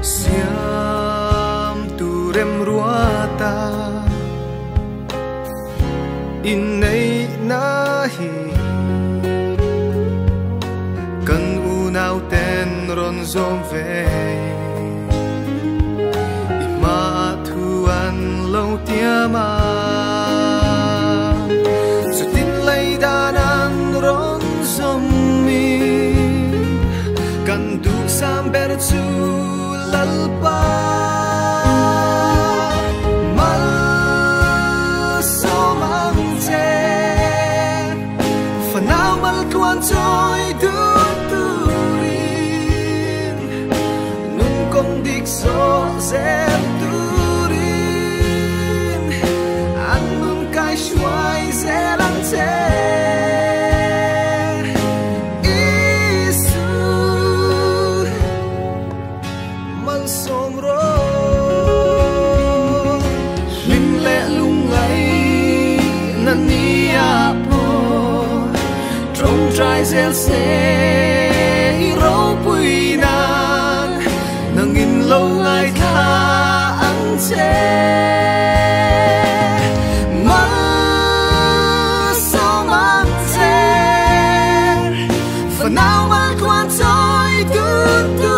siam tu rem ruata in nei na hi kan u nau ten ron zom ve i ma thuan lo tia ma su tin lai danan ron zom mi kan du sam ber chu lalpa mal so mang che fanao mal tuan choi du turin nun kong dik so zem turin an nun kai shuai zelang che trai zel se ro pui nan nang in lo ngai tha ang che ma so mang che for now mal quan soi tu tu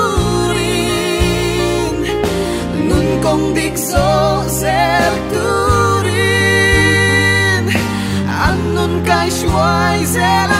rin nun kong dik so zel tu rin an nun kai shuai zel